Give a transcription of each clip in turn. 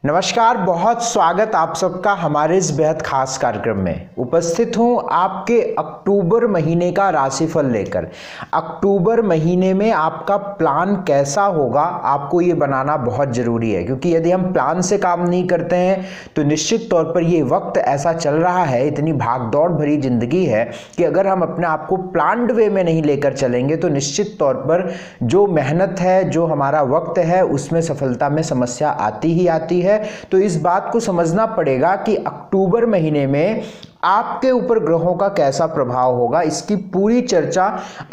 नमस्कार, बहुत स्वागत आप सबका हमारे इस बेहद खास कार्यक्रम में। उपस्थित हूं आपके अक्टूबर महीने का राशिफल लेकर। अक्टूबर महीने में आपका प्लान कैसा होगा, आपको ये बनाना बहुत ज़रूरी है, क्योंकि यदि हम प्लान से काम नहीं करते हैं तो निश्चित तौर पर ये वक्त ऐसा चल रहा है, इतनी भागदौड़ भरी जिंदगी है कि अगर हम अपने आप को प्लान्ड वे में नहीं लेकर चलेंगे तो निश्चित तौर पर जो मेहनत है, जो हमारा वक्त है, उसमें सफलता में समस्या आती ही आती है। तो इस बात को समझना पड़ेगा कि अक्टूबर महीने में आपके ऊपर ग्रहों का कैसा प्रभाव होगा। इसकी पूरी चर्चा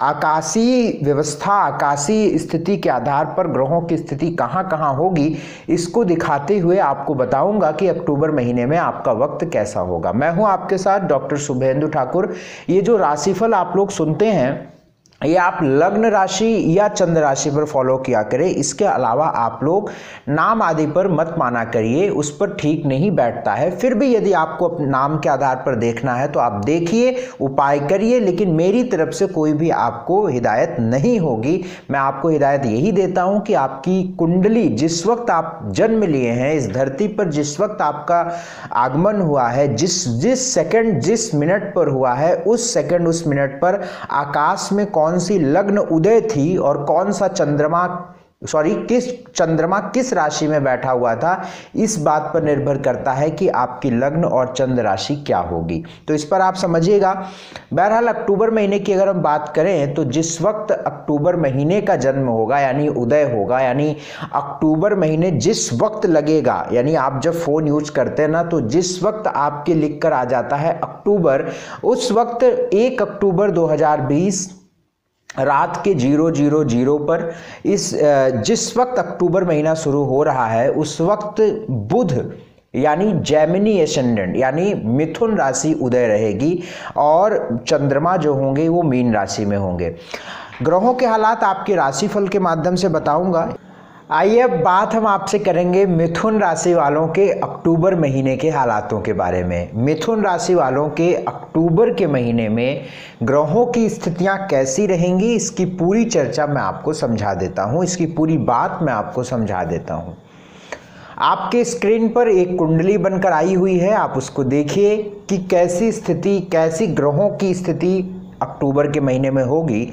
आकाशीय व्यवस्था, आकाशीय स्थिति के आधार पर ग्रहों की स्थिति कहां कहां होगी, इसको दिखाते हुए आपको बताऊंगा कि अक्टूबर महीने में आपका वक्त कैसा होगा। मैं हूं आपके साथ डॉक्टर शुभेंदु ठाकुर। ये जो राशिफल आप लोग सुनते हैं, ये आप लग्न राशि या चंद्र राशि पर फॉलो किया करें। इसके अलावा आप लोग नाम आदि पर मत माना करिए, उस पर ठीक नहीं बैठता है। फिर भी यदि आपको अपने नाम के आधार पर देखना है तो आप देखिए, उपाय करिए, लेकिन मेरी तरफ से कोई भी आपको हिदायत नहीं होगी। मैं आपको हिदायत यही देता हूं कि आपकी कुंडली, जिस वक्त आप जन्म लिए हैं इस धरती पर, जिस वक्त आपका आगमन हुआ है, जिस सेकंड, जिस मिनट पर हुआ है, उस सेकंड, उस मिनट पर आकाश में कौन सी लग्न उदय थी और कौन सा किस चंद्रमा किस राशि में बैठा हुआ था, इस बात पर निर्भर करता है कि आपकी लग्न और चंद्र राशि क्या होगी। तो इस पर आप समझिएगा। बहरहाल अक्टूबर महीने की अगर हम बात करें तो जिस वक्त अक्टूबर महीने का जन्म होगा, यानी उदय होगा, यानी अक्टूबर महीने जिस वक्त लगेगा, यानी आप जब फोन यूज करते हैं ना, तो जिस वक्त आपके लिख कर आ जाता है अक्टूबर, उस वक्त 1 अक्टूबर 2020 रात के 000 पर जिस वक्त अक्टूबर महीना शुरू हो रहा है, उस वक्त बुध यानी जेमिनी एसेंडेंट यानी मिथुन राशि उदय रहेगी और चंद्रमा जो होंगे वो मीन राशि में होंगे। ग्रहों के हालात आपके राशिफल के माध्यम से बताऊंगा। आइए अब बात हम आपसे करेंगे मिथुन राशि वालों के अक्टूबर महीने के हालातों के बारे में। मिथुन राशि वालों के अक्टूबर के महीने में ग्रहों की स्थितियां कैसी रहेंगी, इसकी पूरी चर्चा मैं आपको समझा देता हूं, इसकी पूरी बात मैं आपको समझा देता हूं। आपके स्क्रीन पर एक कुंडली बनकर आई हुई है, आप उसको देखिए कि कैसी स्थिति, कैसी ग्रहों की स्थिति अक्टूबर के महीने में होगी।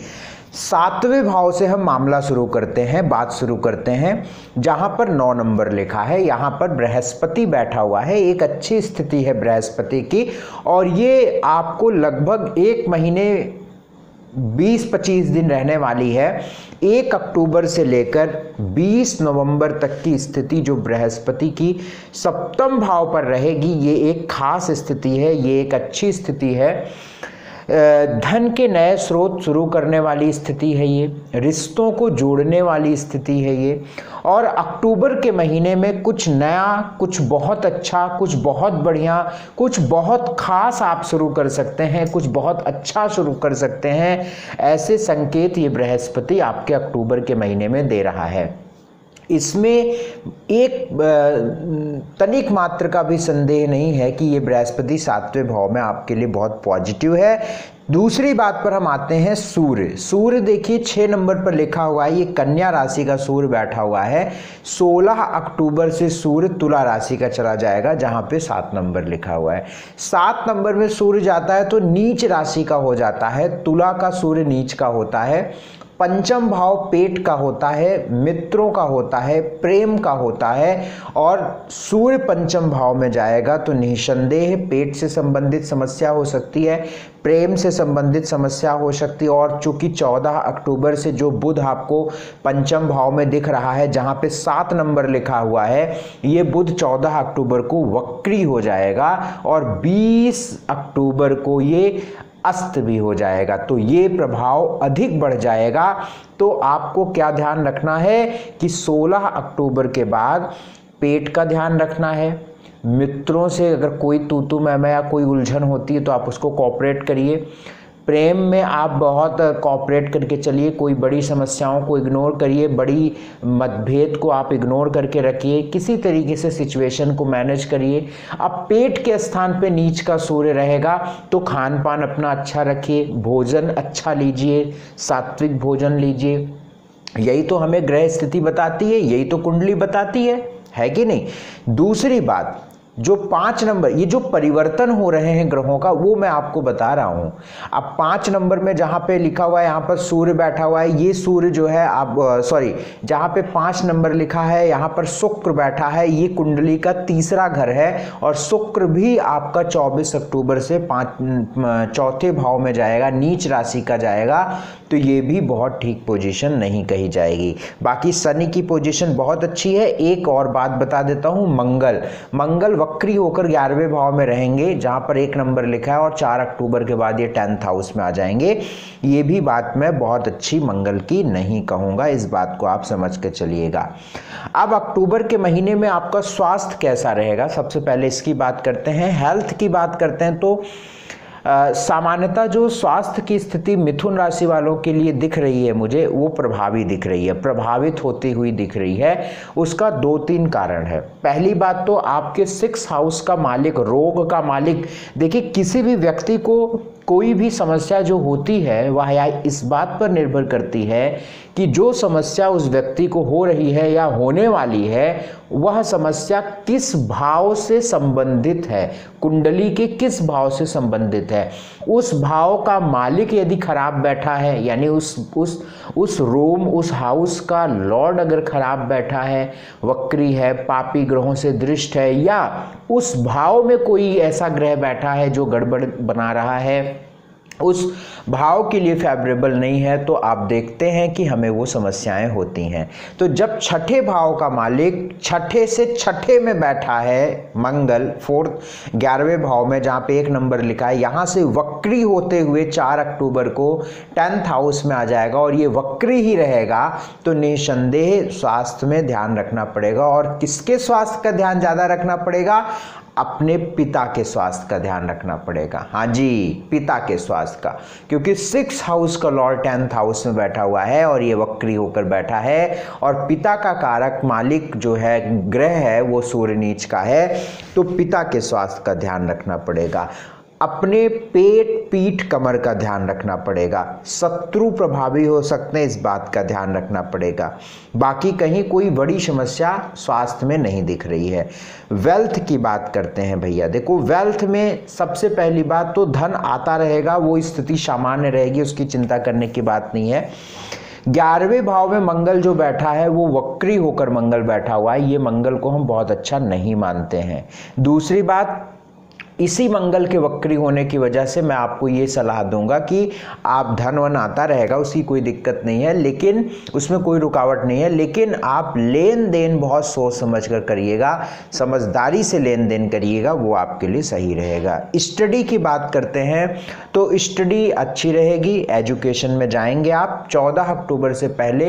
7वें भाव से हम मामला शुरू करते हैं, बात शुरू करते हैं, जहां पर 9 नंबर लिखा है। यहां पर बृहस्पति बैठा हुआ है, एक अच्छी स्थिति है बृहस्पति की, और ये आपको लगभग 1 महीने 20-25 दिन रहने वाली है। 1 अक्टूबर से लेकर 20 नवंबर तक की स्थिति जो बृहस्पति की 7वें भाव पर रहेगी, ये एक खास स्थिति है, ये एक अच्छी स्थिति है। धन के नए स्रोत शुरू करने वाली स्थिति है ये, रिश्तों को जोड़ने वाली स्थिति है ये। और अक्टूबर के महीने में कुछ नया, कुछ बहुत अच्छा, कुछ बहुत बढ़िया, कुछ बहुत खास आप शुरू कर सकते हैं, कुछ बहुत अच्छा शुरू कर सकते हैं। ऐसे संकेत ये बृहस्पति आपके अक्टूबर के महीने में दे रहा है। इसमें एक तनिक मात्र का भी संदेह नहीं है कि ये बृहस्पति 7वें भाव में आपके लिए बहुत पॉजिटिव है। दूसरी बात पर हम आते हैं सूर्य देखिए 6 नंबर पर लिखा हुआ है, ये कन्या राशि का सूर्य बैठा हुआ है। 16 अक्टूबर से सूर्य तुला राशि का चला जाएगा, जहां पे 7 नंबर लिखा हुआ है। 7 नंबर में सूर्य जाता है तो नीच राशि का हो जाता है, तुला का सूर्य नीच का होता है। 5वां भाव पेट का होता है, मित्रों का होता है, प्रेम का होता है, और सूर्य 5वां भाव में जाएगा तो निसंदेह पेट से संबंधित समस्या हो सकती है, प्रेम से संबंधित समस्या हो सकती है। और चूंकि 14 अक्टूबर से जो बुध आपको 5वां भाव में दिख रहा है, जहां पे 7 नंबर लिखा हुआ है, ये बुध 14 अक्टूबर को वक्री हो जाएगा और 20 अक्टूबर को ये अस्त भी हो जाएगा, तो ये प्रभाव अधिक बढ़ जाएगा। तो आपको क्या ध्यान रखना है कि 16 अक्टूबर के बाद पेट का ध्यान रखना है। मित्रों से अगर कोई तू मैं या कोई उलझन होती है तो आप उसको कोऑपरेट करिए। प्रेम में आप बहुत कोऑपरेट करके चलिए, कोई बड़ी समस्याओं को इग्नोर करिए, बड़ी मतभेद को आप इग्नोर करके रखिए, किसी तरीके से सिचुएशन को मैनेज करिए। अब पेट के स्थान पे नीच का सूर्य रहेगा तो खान पान अपना अच्छा रखिए, भोजन अच्छा लीजिए, सात्विक भोजन लीजिए। यही तो हमें ग्रह स्थिति बताती है, यही तो कुंडली बताती है। है कि नहीं। दूसरी बात, जो 5 नंबर, ये जो परिवर्तन हो रहे हैं ग्रहों का, वो मैं आपको बता रहा हूं। अब 5 नंबर में जहां पे लिखा हुआ है, यहां पर सूर्य बैठा हुआ है, ये सूर्य जो है आप सॉरी, जहां पे 5 नंबर लिखा है यहां पर शुक्र बैठा है, ये कुंडली का तीसरा घर है। और शुक्र भी आपका 24 अक्टूबर से चौथे भाव में जाएगा, नीच राशि का जाएगा, तो ये भी बहुत ठीक पोजीशन नहीं कही जाएगी। बाकी शनि की पोजीशन बहुत अच्छी है। एक और बात बता देता हूं, मंगल वक्री होकर 11वें भाव में रहेंगे, जहां पर 1 नंबर लिखा है, और 4 अक्टूबर के बाद ये 10th हाउस में आ जाएंगे। ये भी बात मैं बहुत अच्छी मंगल की नहीं कहूंगा, इस बात को आप समझ के चलिएगा। अब अक्टूबर के महीने में आपका स्वास्थ्य कैसा रहेगा, सबसे पहले इसकी बात करते हैं। हेल्थ की बात करते हैं तो सामान्यतः जो स्वास्थ्य की स्थिति मिथुन राशि वालों के लिए दिख रही है मुझे, वो प्रभावी दिख रही है, प्रभावित होती हुई दिख रही है। उसका 2-3 कारण है। पहली बात तो आपके 6 हाउस का मालिक, रोग का मालिक, देखिए किसी भी व्यक्ति को कोई भी समस्या जो होती है वह इस बात पर निर्भर करती है कि जो समस्या उस व्यक्ति को हो रही है या होने वाली है, वह समस्या किस भाव से संबंधित है, कुंडली के किस भाव से संबंधित है। उस भाव का मालिक यदि खराब बैठा है, यानी उस रूम, उस हाउस का लॉर्ड अगर खराब बैठा है, वक्री है, पापी ग्रहों से दृष्ट है, या उस भाव में कोई ऐसा ग्रह बैठा है जो गड़बड़ बना रहा है, उस भाव के लिए फेवरेबल नहीं है, तो आप देखते हैं कि हमें वो समस्याएं होती हैं। तो जब छठे भाव का मालिक छठे से छठे में बैठा है मंगल, 11वें भाव में जहाँ पे 1 नंबर लिखा है, यहाँ से वक्री होते हुए 4 अक्टूबर को 10th हाउस में आ जाएगा और ये वक्री ही रहेगा, तो निसंदेह स्वास्थ्य में ध्यान रखना पड़ेगा। और किसके स्वास्थ्य का ध्यान ज़्यादा रखना पड़ेगा? अपने पिता के स्वास्थ्य का ध्यान रखना पड़ेगा। हाँ जी, पिता के स्वास्थ्य का, क्योंकि 6 हाउस का लॉर्ड 10th हाउस में बैठा हुआ है और ये वक्री होकर बैठा है, और पिता का कारक मालिक जो है, ग्रह है, वो सूर्य नीच का है, तो पिता के स्वास्थ्य का ध्यान रखना पड़ेगा। अपने पेट, पीठ, कमर का ध्यान रखना पड़ेगा। शत्रु प्रभावी हो सकते हैं, इस बात का ध्यान रखना पड़ेगा। बाकी कहीं कोई बड़ी समस्या स्वास्थ्य में नहीं दिख रही है। वेल्थ की बात करते हैं भैया। देखो, वेल्थ में सबसे पहली बात तो धन आता रहेगा, वो स्थिति सामान्य रहेगी, उसकी चिंता करने की बात नहीं है। 11वें भाव में मंगल जो बैठा है, वो वक्री होकर मंगल बैठा हुआ है, ये मंगल को हम बहुत अच्छा नहीं मानते हैं। दूसरी बात, इसी मंगल के वक्री होने की वजह से मैं आपको ये सलाह दूंगा कि आप धन वन आता रहेगा, उसकी कोई दिक्कत नहीं है, लेकिन उसमें कोई रुकावट नहीं है, लेकिन आप लेन देन बहुत सोच समझ कर करिएगा, समझदारी से लेन देन करिएगा, वो आपके लिए सही रहेगा। स्टडी की बात करते हैं तो स्टडी अच्छी रहेगी, एजुकेशन में जाएंगे आप। 14 अक्टूबर से पहले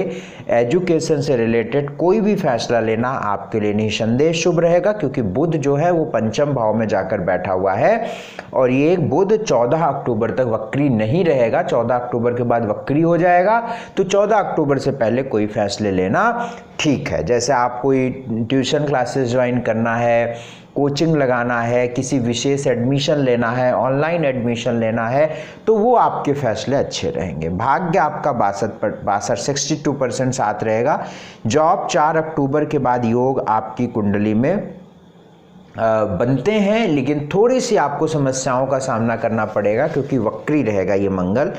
एजुकेशन से रिलेटेड कोई भी फैसला लेना आपके लिए निसंदेह शुभ रहेगा, क्योंकि बुध जो है वो 5th भाव में जाकर बैठा हुआ है, और ये बुध 14 अक्टूबर तक वक्री नहीं रहेगा, 14 अक्टूबर के बाद वक्री हो जाएगा। तो 14 अक्टूबर से पहले कोई फैसले लेना ठीक है। जैसे आप कोई ट्यूशन क्लासेस ज्वाइन करना है, कोचिंग लगाना है, किसी विशेष एडमिशन लेना है, ऑनलाइन एडमिशन लेना है, तो वो आपके फैसले अच्छे रहेंगे। भाग्य आपका 62% साथ रहेगा। जॉब 4 अक्टूबर के बाद योग आपकी कुंडली में बनते हैं, लेकिन थोड़ी सी आपको समस्याओं का सामना करना पड़ेगा, क्योंकि वक्री रहेगा ये मंगल।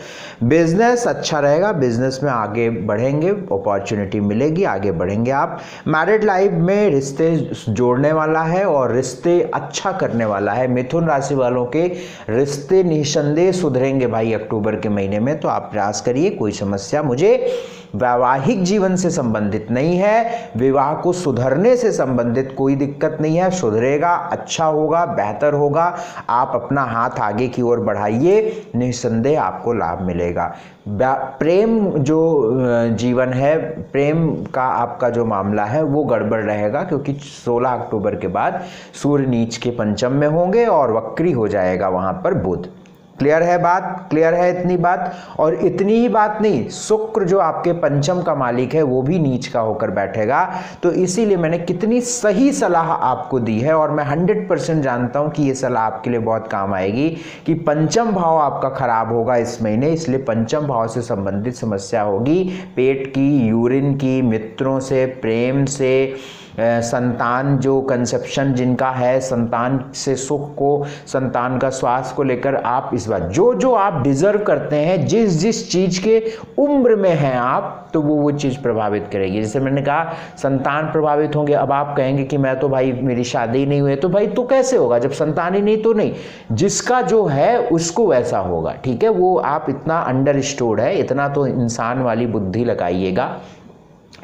बिजनेस अच्छा रहेगा, बिजनेस में आगे बढ़ेंगे, अपॉर्चुनिटी मिलेगी, आगे बढ़ेंगे आप। मैरिड लाइफ में रिश्ते जोड़ने वाला है और रिश्ते अच्छा करने वाला है। मिथुन राशि वालों के रिश्ते निसंदेह सुधरेंगे भाई अक्टूबर के महीने में, तो आप प्रयास करिए। कोई समस्या मुझे वैवाहिक जीवन से संबंधित नहीं है, विवाह को सुधरने से संबंधित कोई दिक्कत नहीं है, सुधरेगा, अच्छा होगा, बेहतर होगा। आप अपना हाथ आगे की ओर बढ़ाइए, निसंदेह आपको लाभ मिलेगा। प्रेम जो जीवन है, प्रेम का आपका जो मामला है वो गड़बड़ रहेगा, क्योंकि 16 अक्टूबर के बाद सूर्य नीच के 5th में होंगे और वक्री हो जाएगा वहां पर बुध। क्लियर है बात? क्लियर है इतनी बात? और इतनी ही बात नहीं, शुक्र जो आपके 5th का मालिक है वो भी नीच का होकर बैठेगा। तो इसीलिए मैंने कितनी सही सलाह आपको दी है, और मैं 100% जानता हूं कि ये सलाह आपके लिए बहुत काम आएगी, कि 5th भाव आपका खराब होगा इस महीने, इसलिए 5th भाव से संबंधित समस्या होगी, पेट की, यूरिन की, मित्रों से, प्रेम से, संतान जो कंसेप्शन जिनका है, संतान से सुख को, संतान का स्वास्थ्य को लेकर आप इस बार जो आप डिजर्व करते हैं, जिस चीज़ के उम्र में हैं आप, तो वो चीज़ प्रभावित करेगी। जैसे मैंने कहा संतान प्रभावित होंगे। अब आप कहेंगे कि मैं तो भाई मेरी शादी ही नहीं हुई, तो भाई तो कैसे होगा जब संतान ही नहीं, तो नहीं, जिसका जो है उसको वैसा होगा। ठीक है, वो आप इतना अंडरस्टूड है, इतना तो इंसान वाली बुद्धि लगाइएगा,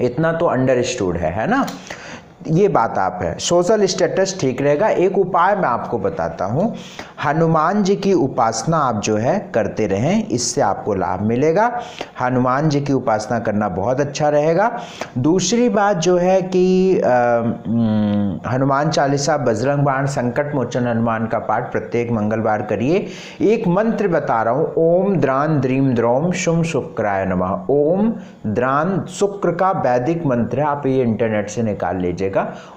इतना तो अंडरस्टूड है ना, ये बात आप है। सोशल स्टेटस ठीक रहेगा। एक उपाय मैं आपको बताता हूँ, हनुमान जी की उपासना आप जो है करते रहें, इससे आपको लाभ मिलेगा। हनुमान जी की उपासना करना बहुत अच्छा रहेगा। दूसरी बात जो है कि हनुमान चालीसा, बजरंग बाण, संकट मोचन हनुमान का पाठ प्रत्येक मंगलवार करिए। एक मंत्र बता रहा हूँ, ओम द्रान द्रीम द्रोम शुम शुक्राय नमः। ओम द्रान शुक्र का वैदिक मंत्र है, आप ये इंटरनेट से निकाल लीजिए।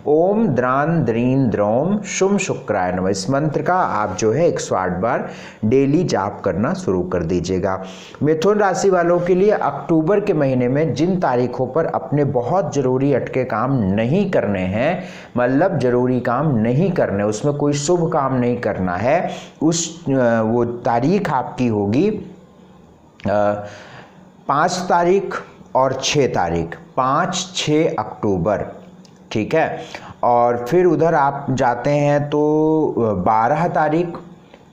ओम द्रान द्रीन द्रोम शुम शुक्राय नमः, इस मंत्र का आप जो है 108 बार डेली जाप करना शुरू कर दीजिएगा। मिथुन राशि वालों के लिए अक्टूबर के महीने में जिन तारीखों पर अपने बहुत जरूरी अटके काम नहीं करने हैं, मतलब जरूरी काम नहीं करने, उसमें कोई शुभ काम नहीं करना है, वो तारीख आपकी होगी 5 तारीख और 6 तारीख, 5-6 अक्टूबर। ठीक है, और फिर उधर आप जाते हैं तो 12 तारीख,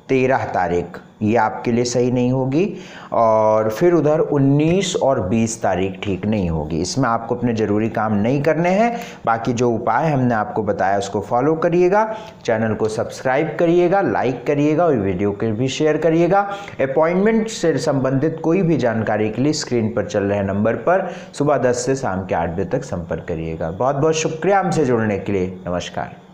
13 तारीख, ये आपके लिए सही नहीं होगी, और फिर उधर 19 और 20 तारीख ठीक नहीं होगी। इसमें आपको अपने ज़रूरी काम नहीं करने हैं। बाकी जो उपाय हमने आपको बताया उसको फॉलो करिएगा, चैनल को सब्सक्राइब करिएगा, लाइक करिएगा और वीडियो को भी शेयर करिएगा। अपॉइंटमेंट से संबंधित कोई भी जानकारी के लिए स्क्रीन पर चल रहे नंबर पर सुबह 10 से शाम के 8 बजे तक संपर्क करिएगा। बहुत बहुत शुक्रिया हमसे जुड़ने के लिए। नमस्कार।